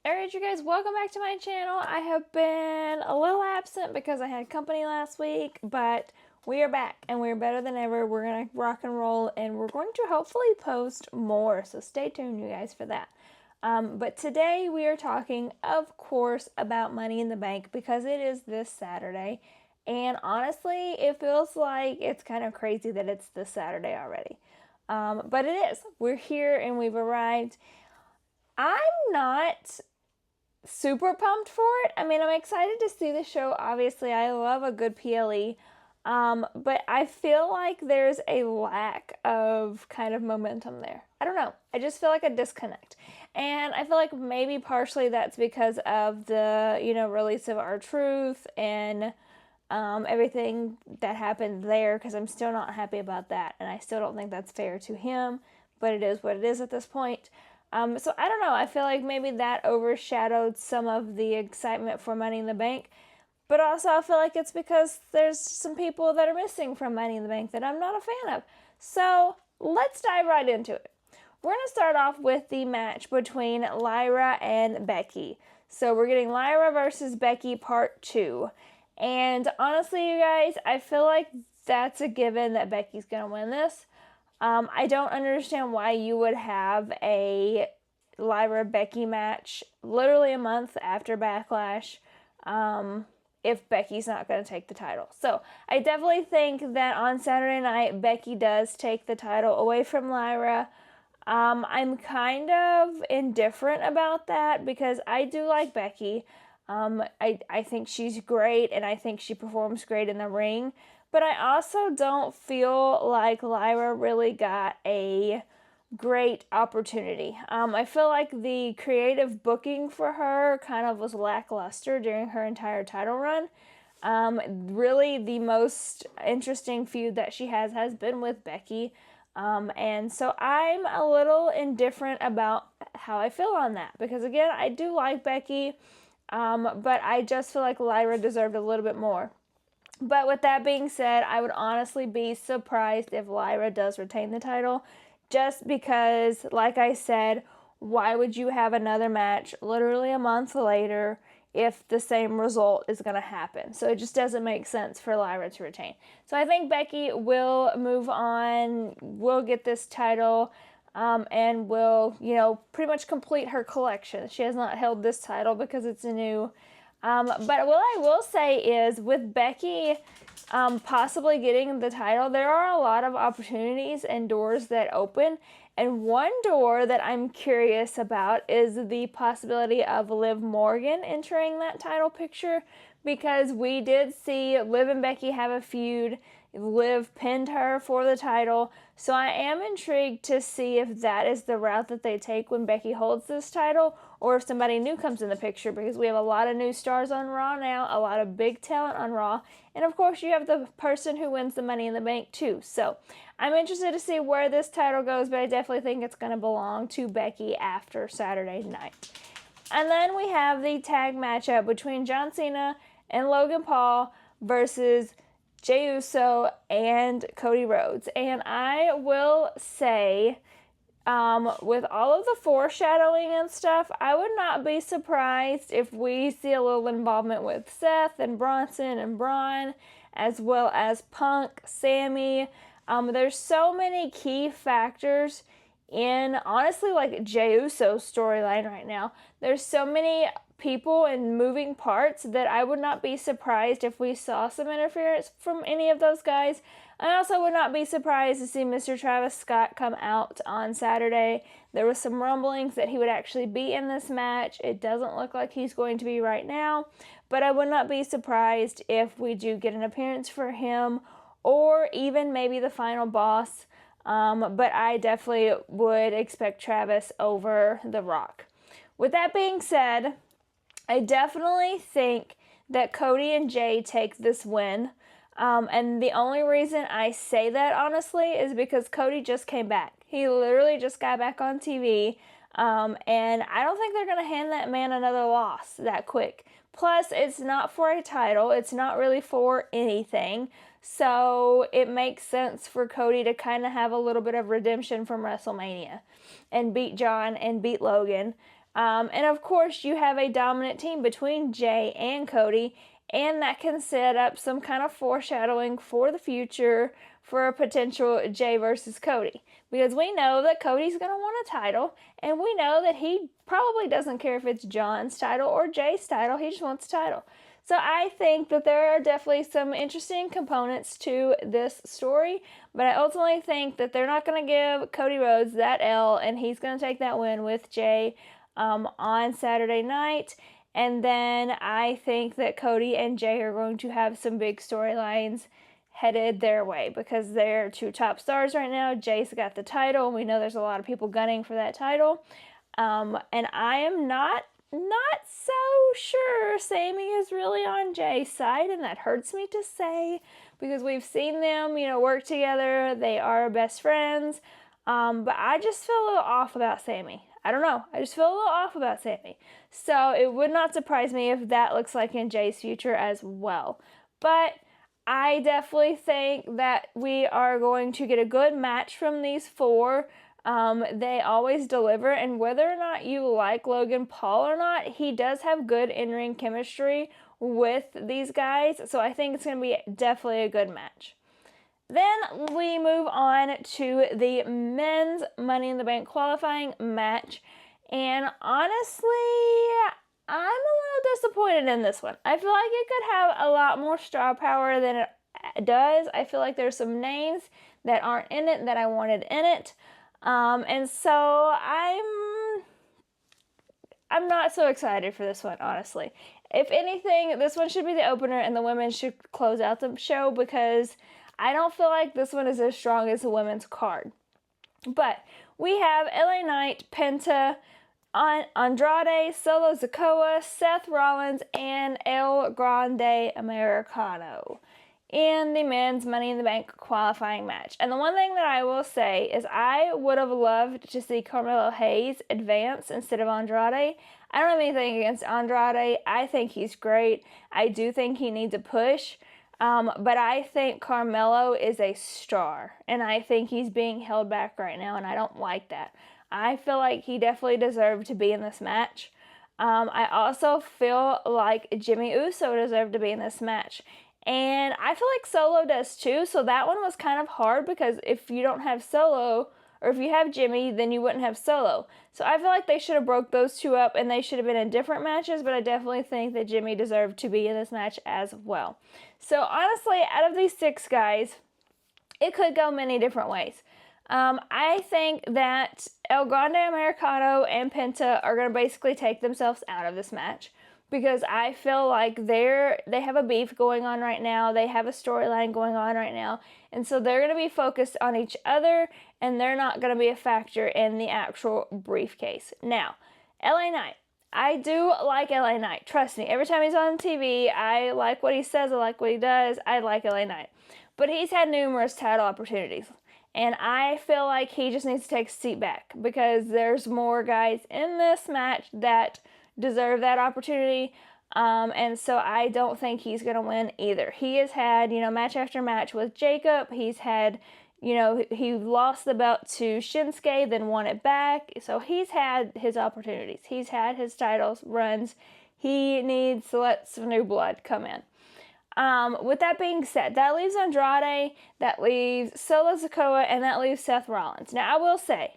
Alright, you guys, welcome back to my channel. I have been a little absent because I had company last week, but we are back and we're better than ever. We're going to rock and roll and we're going to hopefully post more, so stay tuned, you guys, for that. But today we are talking, of course, about Money in the Bank because it is this Saturday. And honestly, it feels like it's kind of crazy that it's this Saturday already. But it is. We're here and we've arrived. I'm not super pumped for it. I mean, I'm excited to see the show. Obviously, I love a good PLE. But I feel like there's a lack of kind of momentum there. I don't know. I just feel like a disconnect. And I feel like maybe partially that's because of the, release of R-Truth and everything that happened there, because I'm still not happy about that. And I still don't think that's fair to him. But it is what it is at this point. So I don't know. I feel like maybe that overshadowed some of the excitement for Money in the Bank. But also I feel like it's because there's some people that are missing from Money in the Bank that I'm not a fan of. So let's dive right into it. We're going to start off with the match between Lyra and Becky. So we're getting Lyra versus Becky part 2. And honestly, you guys, I feel like that's a given that Becky's going to win this. I don't understand why you would have a Lyra-Becky match literally a month after Backlash if Becky's not going to take the title. So I definitely think that on Saturday night, Becky does take the title away from Lyra. I'm kind of indifferent about that because I do like Becky. I think she's great and I think she performs great in the ring. But I also don't feel like Lyra really got a great opportunity. I feel like the creative booking for her kind of was lackluster during her entire title run. Really, the most interesting feud that she has been with Becky. And so I'm a little indifferent about how I feel on that. Because again, I do like Becky, but I just feel like Lyra deserved a little bit more. But with that being said, I would honestly be surprised if Lyra does retain the title. Just because, like I said, why would you have another match literally a month later if the same result is going to happen? So it just doesn't make sense for Lyra to retain. So I think Becky will move on, will get this title, and will, pretty much complete her collection. She has not held this title because it's new. But what I will say is with Becky possibly getting the title, there are a lot of opportunities and doors that open. And one door that I'm curious about is the possibility of Liv Morgan entering that title picture, because we did see Liv and Becky have a feud. Liv pinned her for the title. So I am intrigued to see if that is the route that they take when Becky holds this title, or if somebody new comes in the picture, because we have a lot of new stars on Raw now, a lot of big talent on Raw, and of course you have the person who wins the Money in the Bank too. So I'm interested to see where this title goes, but I definitely think it's going to belong to Becky after Saturday night. And then we have the tag matchup between John Cena and Logan Paul versus Jey Uso and Cody Rhodes. And I will say, with all of the foreshadowing and stuff, I would not be surprised if we see a little involvement with Seth and Bronson and Braun, as well as Punk, Sammy. There's so many key factors in, honestly, like Jey Uso's storyline right now. There's so many people and moving parts that I would not be surprised if we saw some interference from any of those guys. I also would not be surprised to see Mr. Travis Scott come out on Saturday. There was some rumblings that he would actually be in this match. It doesn't look like he's going to be right now, but I would not be surprised if we do get an appearance for him, or even maybe the final boss. But I definitely would expect Travis over The Rock. With that being said, I definitely think that Cody and Jey take this win. And the only reason I say that, honestly, is because Cody just came back. He literally just got back on TV. And I don't think they're going to hand that man another loss that quick. Plus, it's not for a title. It's not really for anything. So it makes sense for Cody to kind of have a little bit of redemption from WrestleMania and beat John and beat Logan. And of course, you have a dominant team between Jay and Cody, and that can set up some kind of foreshadowing for the future for a potential Jay versus Cody. Because we know that Cody's going to want a title, and we know that he probably doesn't care if it's John's title or Jay's title, he just wants a title. So I think that there are definitely some interesting components to this story, but I ultimately think that they're not going to give Cody Rhodes that L, and he's going to take that win with Jay on Saturday night. And then I think that Cody and Jay are going to have some big storylines headed their way because they're two top stars right now. Jay's got the title, and we know there's a lot of people gunning for that title. And I am not so sure Sammy is really on Jay's side, and that hurts me to say because we've seen them, work together. They are best friends. But I just feel a little off about Sammy. I don't know. I just feel a little off about Sammy. So it would not surprise me if that looks like in Jay's future as well. But I definitely think that we are going to get a good match from these four. They always deliver, and whether or not you like Logan Paul or not, he does have good in-ring chemistry with these guys. So I think it's going to be definitely a good match. Then we move on to the men's Money in the Bank qualifying match. And honestly, I'm a little disappointed in this one. I feel like it could have a lot more star power than it does. I feel like there's some names that aren't in it that I wanted in it. And so I'm not so excited for this one, honestly. If anything, this one should be the opener and the women should close out the show because I don't feel like this one is as strong as the women's card. But we have LA Knight, Penta, Andrade, Solo Sikoa, Seth Rollins, and El Grande Americano in the men's Money in the Bank qualifying match. And the one thing that I will say is I would have loved to see Carmelo Hayes advance instead of Andrade. I don't have anything against Andrade. I think he's great. I do think he needs a push. But I think Carmelo is a star, and I think he's being held back right now, and I don't like that. I feel like he definitely deserved to be in this match. I also feel like Jimmy Uso deserved to be in this match, and I feel like Solo does too, so that one was kind of hard because if you don't have Solo, or if you have Jimmy, then you wouldn't have Solo. So I feel like they should have broke those two up, and they should have been in different matches, but I definitely think that Jimmy deserved to be in this match as well. So honestly, out of these six guys, it could go many different ways. I think that El Grande Americano and Penta are going to basically take themselves out of this match because I feel like they have a beef going on right now. They have a storyline going on right now. And so they're going to be focused on each other, and they're not going to be a factor in the actual briefcase. Now, LA Knight. I do like LA Knight. Trust me, every time he's on TV, I like what he says, I like what he does, I like LA Knight. But he's had numerous title opportunities. And I feel like he just needs to take a seat back because there's more guys in this match that deserve that opportunity. And so I don't think he's going to win either. He has had, match after match with Jacob. He's had, he lost the belt to Shinsuke, then won it back. So he's had his opportunities. He's had his titles runs. He needs to let some new blood come in. With that being said, that leaves Andrade, that leaves Solo Sikoa, and that leaves Seth Rollins. Now, I will say,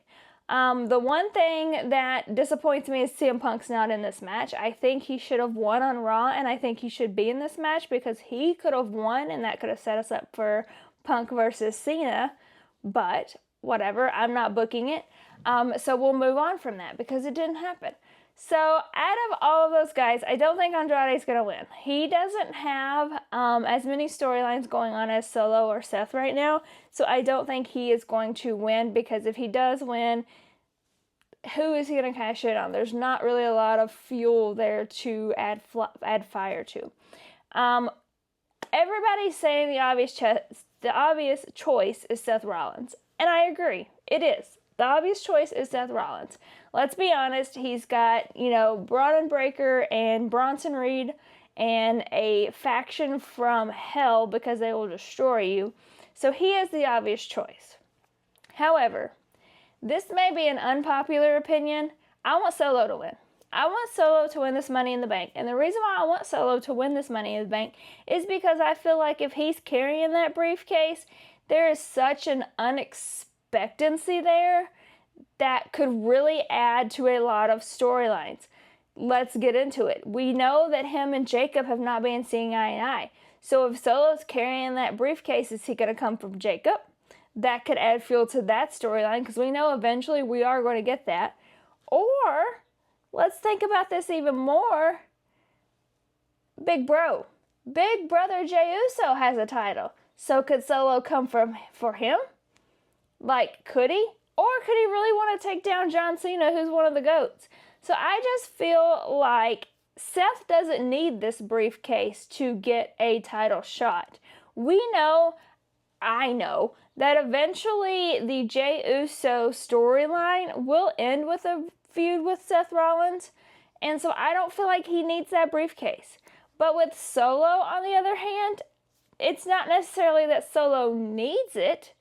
the one thing that disappoints me is CM Punk's not in this match. I think he should have won on Raw, and I think he should be in this match because he could have won, and that could have set us up for Punk versus Cena. But whatever, I'm not booking it. So we'll move on from that because it didn't happen. So out of all of those guys, I don't think Andrade's going to win. He doesn't have as many storylines going on as Solo or Seth right now. So I don't think he is going to win because if he does win, who is he going to cash in on? There's not really a lot of fuel there to add fire to. Everybody's saying the obvious choice is Seth Rollins. And I agree. It is. The obvious choice is Seth Rollins. Let's be honest, he's got, Braun Breaker and Bronson Reed and a faction from hell because they will destroy you. So he is the obvious choice. However, this may be an unpopular opinion. I want Solo to win. I want Solo to win this Money in the Bank. And the reason why I want Solo to win this Money in the Bank is because I feel like if he's carrying that briefcase, there is such an unexpectancy there that could really add to a lot of storylines. Let's get into it. We know that him and Jacob have not been seeing eye to eye. So if Solo's carrying that briefcase, is he going to come from Jacob? That could add fuel to that storyline because we know eventually we are going to get that. Or, let's think about this even more. Big brother Jey Uso has a title. So could Solo come for him? Like, could he? Or could he really want to take down John Cena, who's one of the GOATs? So I just feel like Seth doesn't need this briefcase to get a title shot. I know, that eventually the Jey Uso storyline will end with a feud with Seth Rollins. And so I don't feel like he needs that briefcase. But with Solo, on the other hand, it's not necessarily that Solo needs it.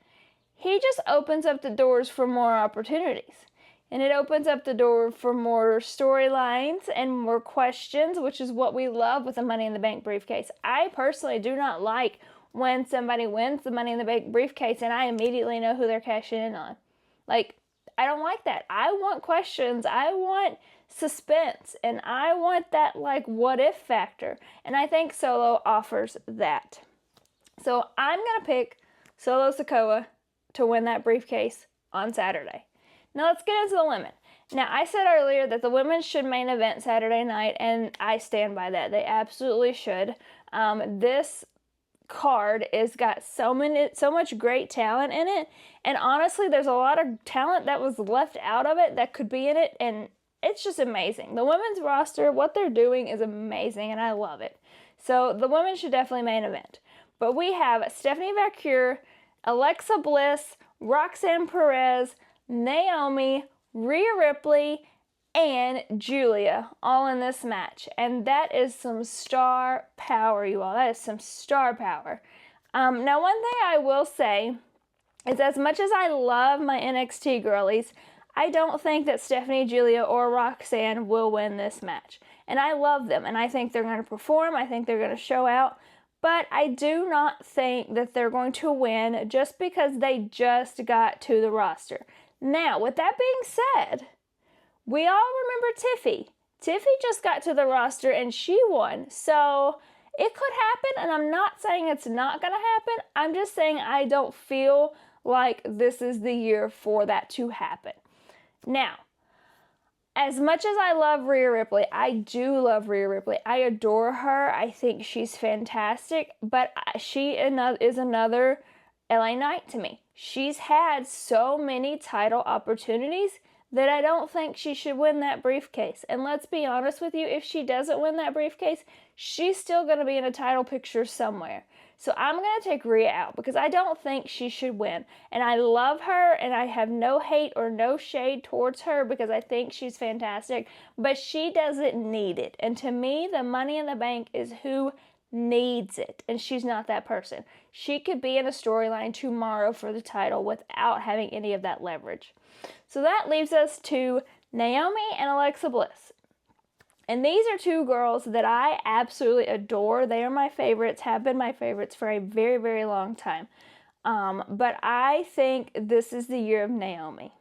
He just opens up the doors for more opportunities. And it opens up the door for more storylines and more questions, which is what we love with the Money in the Bank briefcase. I personally do not like when somebody wins the Money in the Bank briefcase and I immediately know who they're cashing in on. Like, I don't like that. I want questions. I want suspense. And I want that, like, what if factor. And I think Solo offers that. So I'm going to pick Solo Sikoa to win that briefcase on Saturday. Now let's get into the women. Now, I said earlier that the women should main event Saturday night, and I stand by that. They absolutely should. This card has got so much great talent in it, and honestly, there's a lot of talent that was left out of it that could be in it, and it's just amazing. The women's roster, what they're doing is amazing, and I love it. So the women should definitely main event. But we have Stephanie Vaquer, Alexa Bliss, Roxanne Perez, Naomi, Rhea Ripley, and Julia all in this match. And that is some star power, you all. That is some star power. Now, one thing I will say is as much as I love my NXT girlies, I don't think that Stephanie, Julia, or Roxanne will win this match. And I love them, and I think they're going to perform. I think they're going to show out. But I do not think that they're going to win just because they just got to the roster. Now, with that being said, we all remember Tiffy. Tiffy just got to the roster and she won. So it could happen, and I'm not saying it's not going to happen. I'm just saying I don't feel like this is the year for that to happen. Now, as much as I love Rhea Ripley, I do love Rhea Ripley. I adore her. I think she's fantastic, but she is another LA Knight to me. She's had so many title opportunities that I don't think she should win that briefcase. And let's be honest with you, if she doesn't win that briefcase, she's still going to be in a title picture somewhere. So I'm going to take Rhea out because I don't think she should win. And I love her, and I have no hate or no shade towards her because I think she's fantastic, but she doesn't need it. And to me, the Money in the Bank is who needs it, and she's not that person. She could be in a storyline tomorrow for the title without having any of that leverage. So that leaves us to Naomi and Alexa Bliss. And these are two girls that I absolutely adore. They are my favorites, have been my favorites for a very, very long time. But I think this is the year of Naomi.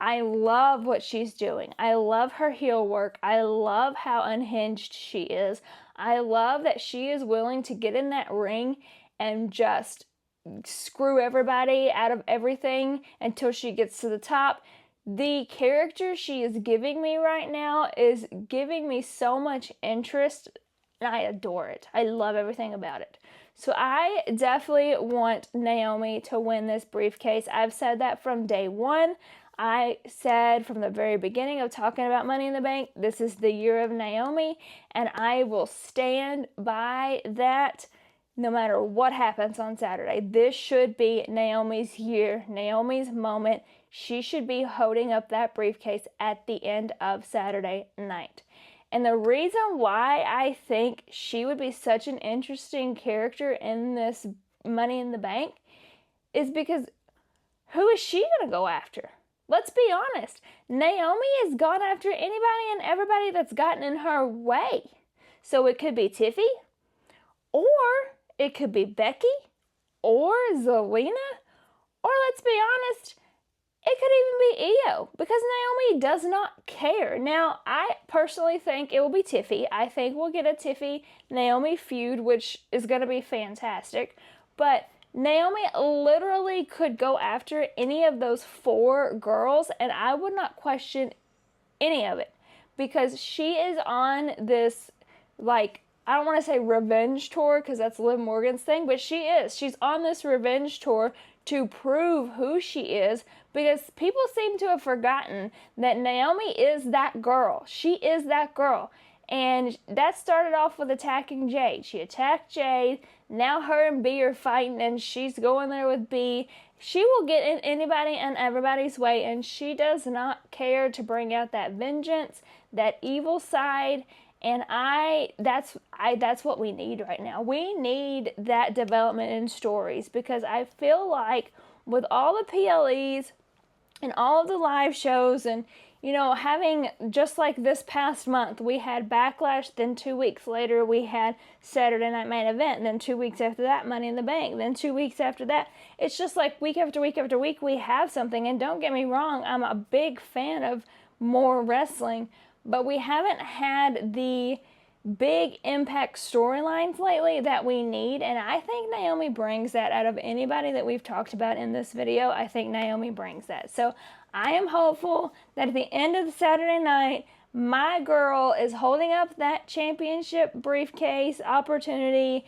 I love what she's doing. I love her heel work. I love how unhinged she is. I love that she is willing to get in that ring and just screw everybody out of everything until she gets to the top. The character she is giving me right now is giving me so much interest, and I adore it. I love everything about it. So I definitely want Naomi to win this briefcase. I've said that from day one. I said from the very beginning of talking about Money in the Bank, this is the year of Naomi, and I will stand by that no matter what happens on Saturday. This should be Naomi's year, Naomi's moment. She should be holding up that briefcase at the end of Saturday night. And the reason why I think she would be such an interesting character in this Money in the Bank is because who is she going to go after? let's be honest. Naomi has gone after anybody and everybody that's gotten in her way. So it could be Tiffy, or it could be Becky, or Zelina, or let's be honest, it could even be Io, because Naomi does not care. Now, I personally think it will be Tiffy. I think we'll get a Tiffy-Naomi feud, which is going to be fantastic. But Naomi literally could go after any of those 4 girls, and I would not question any of it. Because she is on this, like, I don't want to say revenge tour, because that's Liv Morgan's thing, but she is. She's on this revenge tour to prove who she is, because people seem to have forgotten that Naomi is that girl. She is that girl. And that started off with attacking Jade. She attacked Jade. Now her and B are fighting, and she's going there with B. She will get in anybody and everybody's way, and she does not care to bring out that vengeance, that evil side. And that's what we need right now. We need that development in stories, because I feel like with all the PLEs and all of the live shows, and having, just like this past month, we had Backlash, then 2 weeks later we had Saturday Night Main Event, then 2 weeks after that Money in the Bank, then 2 weeks after that. It's just like week after week after week we have something. And don't get me wrong, I'm a big fan of more wrestling, but we haven't had the big impact storylines lately that we need, and I think Naomi brings that. Out of anybody that we've talked about in this video, I think Naomi brings that. So I am hopeful that at the end of the Saturday night, my girl is holding up that championship briefcase opportunity,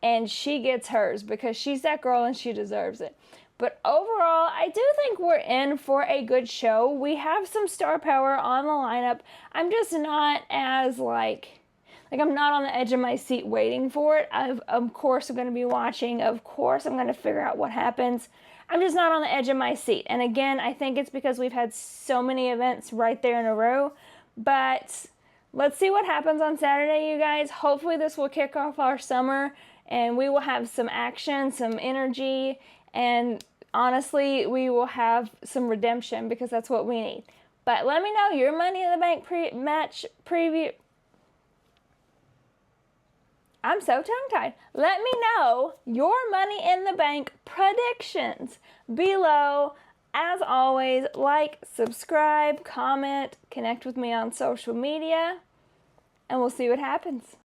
and she gets hers, because she's that girl and she deserves it. But overall, I do think we're in for a good show. We have some star power on the lineup. I'm just not as, I'm not on the edge of my seat waiting for it. Of course, I'm going to be watching. Of course, I'm going to figure out what happens. I'm just not on the edge of my seat. And again, I think it's because we've had so many events right there in a row. But let's see what happens on Saturday, you guys. Hopefully, this will kick off our summer, and we will have some action, some energy, and honestly, we will have some redemption, because that's what we need. But let me know your Money in the Bank match preview. I'm so tongue-tied. Let me know your Money in the Bank predictions below. As always, like, subscribe, comment, connect with me on social media, and we'll see what happens.